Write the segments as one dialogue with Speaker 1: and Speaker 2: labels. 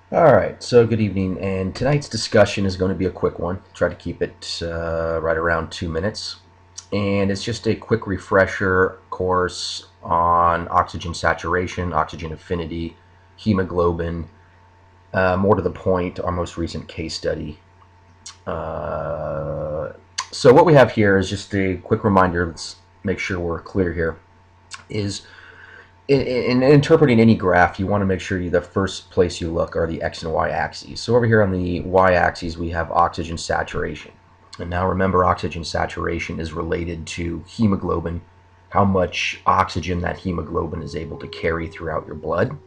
Speaker 1: All right, so good evening, and tonight's discussion is going to be a quick one. Try to keep it right around 2 minutes. And it's just a quick refresher course on oxygen saturation, oxygen affinity, hemoglobin. More to the point, our most recent case study. Uh, so, what we have here is just a quick reminder. Let's make sure we're clear here. Is in interpreting any graph, you want to make sure the first place you look are the x and y axes. So over here on the y axis, we have oxygen saturation. And now remember, oxygen saturation is related to hemoglobin, how much oxygen that hemoglobin is able to carry throughout your blood.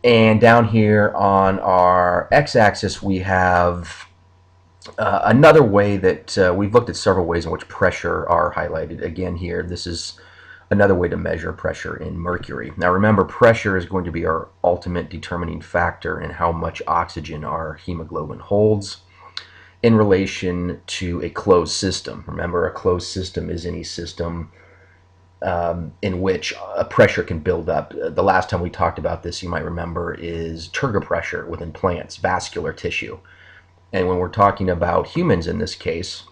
Speaker 1: And down here on our x-axis, we have another way that we've looked at several ways in which pressure are highlighted. Again, here, this is another way to measure pressure in mercury. Now remember, pressure is going to be our ultimate determining factor in how much oxygen our hemoglobin holds in relation to a closed system. Remember, a closed system is any system in which a pressure can build up. The last time we talked about this, you might remember, is turgor pressure within plants, vascular tissue. And when we're talking about humans in this case,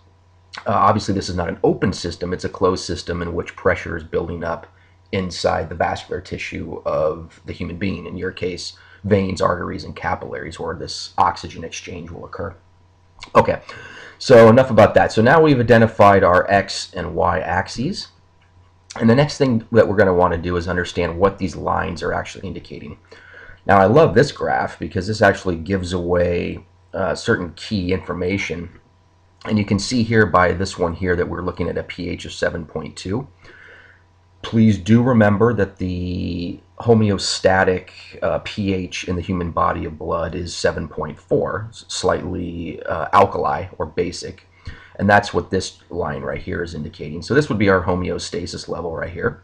Speaker 1: obviously, this is not an open system, it's a closed system in which pressure is building up inside the vascular tissue of the human being. In your case, veins, arteries, and capillaries, where this oxygen exchange will occur. Okay, so enough about that. So now we've identified our x and y axes. And the next thing that we're going to want to do is understand what these lines are actually indicating. Now, I love this graph because this actually gives away certain key information. And you can see here by this one here that we're looking at a pH of 7.2. Please do remember that the homeostatic pH in the human body of blood is 7.4, slightly alkali or basic. And that's what this line right here is indicating. So this would be our homeostasis level right here,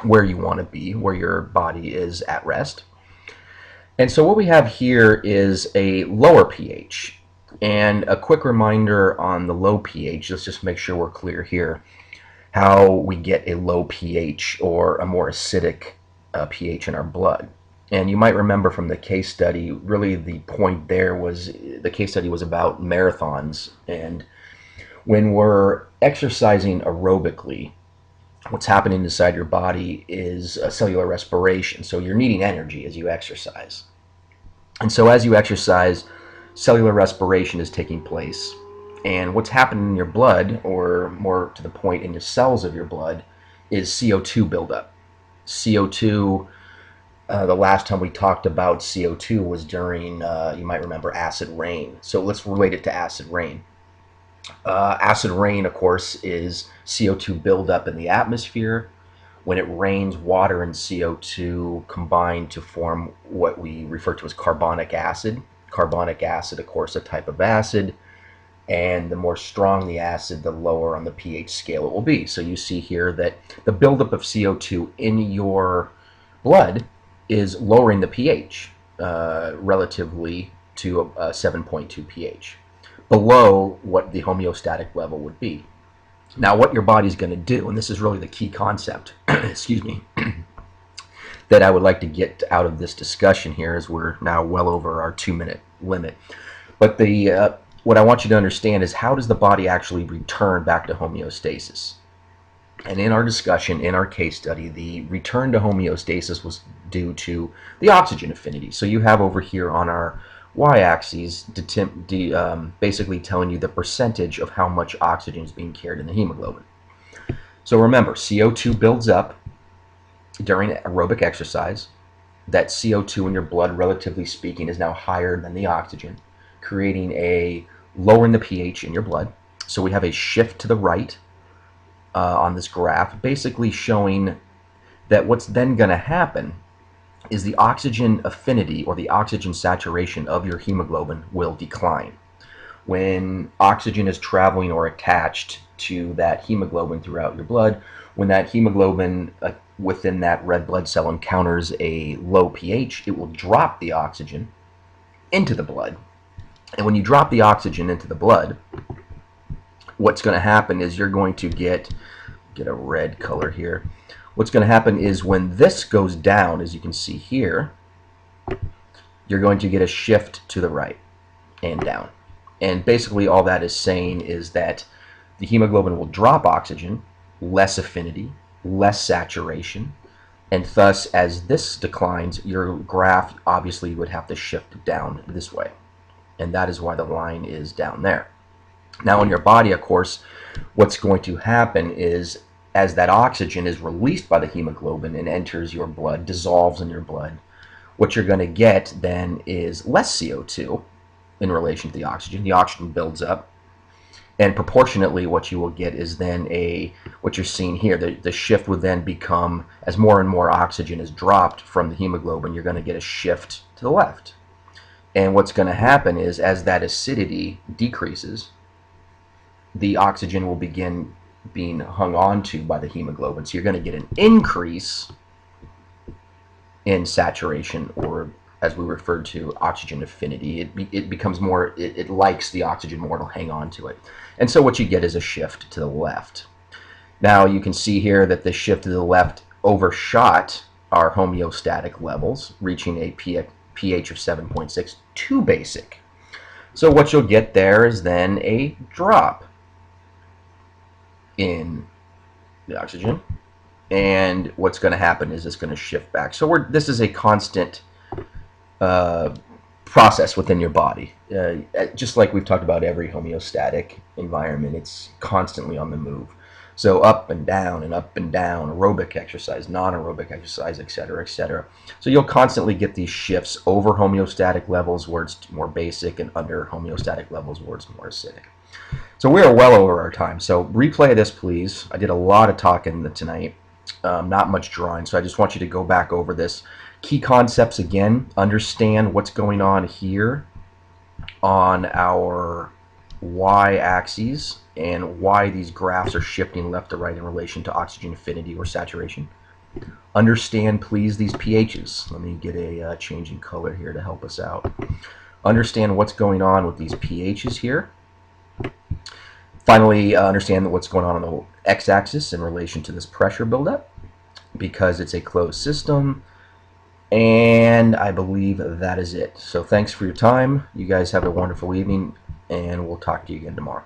Speaker 1: where you want to be, where your body is at rest. And so what we have here is a lower pH. And a quick reminder on the low pH, let's just make sure we're clear here, how we get a low pH or a more acidic pH in our blood. And you might remember from the case study, really the point there was the case study was about marathons. And when we're exercising aerobically, what's happening inside your body is a cellular respiration. So you're needing energy as you exercise. And so as you exercise, cellular respiration is taking place. And what's happening in your blood, or more to the point in the cells of your blood, is CO2 buildup. CO2, the last time we talked about CO2 was during, you might remember, acid rain. So let's relate it to acid rain. Acid rain, of course, is CO2 buildup in the atmosphere. When it rains, water and CO2 combine to form what we refer to as carbonic acid. Carbonic acid, of course, a type of acid, and the more strong the acid, the lower on the pH scale it will be. So you see here that the buildup of CO2 in your blood is lowering the pH relatively to a 7.2 pH, below what the homeostatic level would be. Now, what your body's going to do, and this is really the key concept, excuse me, that I would like to get out of this discussion here, as we're now well over our 2-minute limit. But what I want you to understand is, how does the body actually return back to homeostasis? And in our discussion, in our case study, the return to homeostasis was due to the oxygen affinity. So you have over here on our y-axis basically telling you the percentage of how much oxygen is being carried in the hemoglobin. So remember, CO2 builds up during aerobic exercise. That CO2 in your blood, relatively speaking, is now higher than the oxygen, creating lowering the pH in your blood. So we have a shift to the right on this graph, basically showing that what's then going to happen is the oxygen affinity, or the oxygen saturation of your hemoglobin, will decline. When oxygen is traveling or attached to that hemoglobin throughout your blood, when that hemoglobin within that red blood cell encounters a low pH, it will drop the oxygen into the blood. And when you drop the oxygen into the blood, what's going to happen is you're going to get a red color here. What's going to happen is, when this goes down, as you can see here, you're going to get a shift to the right and down. And basically all that is saying is that the hemoglobin will drop oxygen, less affinity, less saturation, and thus as this declines, your graph obviously would have to shift down this way. And that is why the line is down there. Now in your body, of course, what's going to happen is as that oxygen is released by the hemoglobin and enters your blood, dissolves in your blood, what you're going to get then is less CO2 in relation to the oxygen. The oxygen builds up, and proportionately what you will get is then what you're seeing here, the shift would then become, as more and more oxygen is dropped from the hemoglobin, you're going to get a shift to the left. And what's going to happen is as that acidity decreases, the oxygen will begin being hung on to by the hemoglobin. So you're going to get an increase in saturation, or as we referred to, oxygen affinity. It becomes more, it likes the oxygen more, it'll hang on to it. And so what you get is a shift to the left. Now you can see here that the shift to the left overshot our homeostatic levels, reaching a pH of 7.6, too basic. So what you'll get there is then a drop in the oxygen, and what's going to happen is it's going to shift back. So this is a constant process within your body. Just like we've talked about every homeostatic environment, it's constantly on the move. So up and down, aerobic exercise, non-aerobic exercise, etc., etc. So you'll constantly get these shifts over homeostatic levels where it's more basic, and under homeostatic levels where it's more acidic. So we are well over our time. So replay this, please. I did a lot of talking tonight, not much drawing. So I just want you to go back over this. Key concepts again. Understand what's going on here on our y-axis and why these graphs are shifting left to right in relation to oxygen affinity or saturation. Understand, please, these pHs. Let me get a change in color here to help us out. Understand what's going on with these pHs here. Finally, understand what's going on the x-axis in relation to this pressure buildup, because it's a closed system. And I believe that is it. So thanks for your time. You guys have a wonderful evening, and we'll talk to you again tomorrow.